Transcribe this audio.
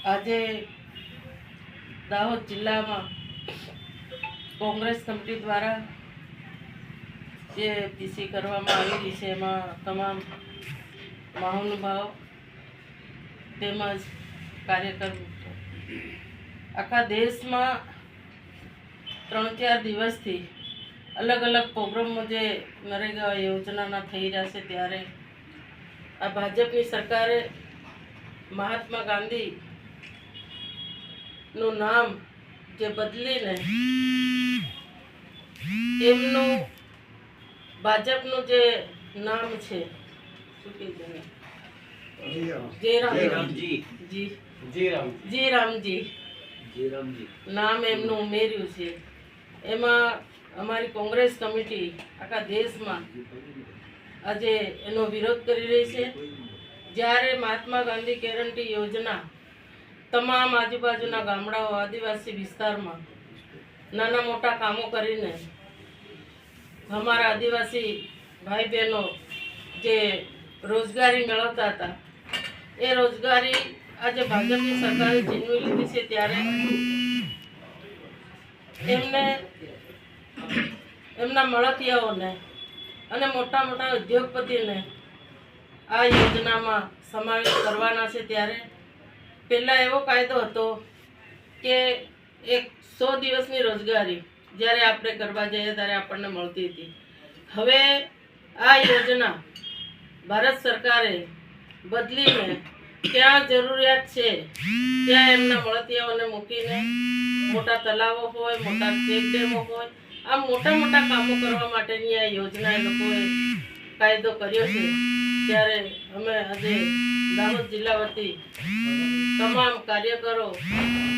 આજે દાહોદ જિલ્લામાં કોંગ્રેસ કમિટી દ્વારા જે પીસી કરવામાં આવેલી છે એમાં તમામ મહાનુભાવ તેમજ કાર્યકર આખા દેશમાં 3-4 દિવસથી અલગ અલગ પ્રોગ્રામો જે નરેગા યોજનાના થઈ રહ્યા છે, ત્યારે આ ભાજપની સરકારે મહાત્મા ગાંધી નું નામ જે બદલીને એમનું ભાજપનું જે નામ છે શું કીધું જી રામજી નામ એમનું ઉમેર્યું છે. એમાં અમારી કોંગ્રેસ કમિટી આખા દેશમાં આજે એનો વિરોધ કરી રહી છે. જ્યારે મહાત્મા ગાંધી ગેરંટી યોજના તમામ આજુબાજુના ગામડાઓ આદિવાસી વિસ્તારમાં નાના મોટા કામો કરીને અમારા આદિવાસી ભાઈ બહેનો જે રોજગારી મેળવતા હતા એ રોજગારી આજે ભાજપની સરકારે છીનવી લીધી છે. ત્યારે એમને એમના મળતિયાઓને અને મોટા મોટા ઉદ્યોગપતિને આ યોજનામાં સમાવેશ કરવાના છે. ત્યારે પહેલાં એવો કાયદો હતો કે 100 દિવસની રોજગારી જ્યારે આપણે કરવા જઈએ ત્યારે આપણને મળતી હતી. હવે આ યોજના ભારત સરકારે બદલીને ત્યાં જરૂરિયાત છે ત્યાં એમના મળતિયાઓને મૂકીને મોટા તલાવો હોય, મોટા ચેક ડેમો હોય, આ મોટા મોટા કામો કરવા માટેની આ યોજના એ લોકોએ કાયદો કર્યો છે. ત્યારે અમે આજે દાહોદ જિલ્લા વતી તમામ કાર્યકરો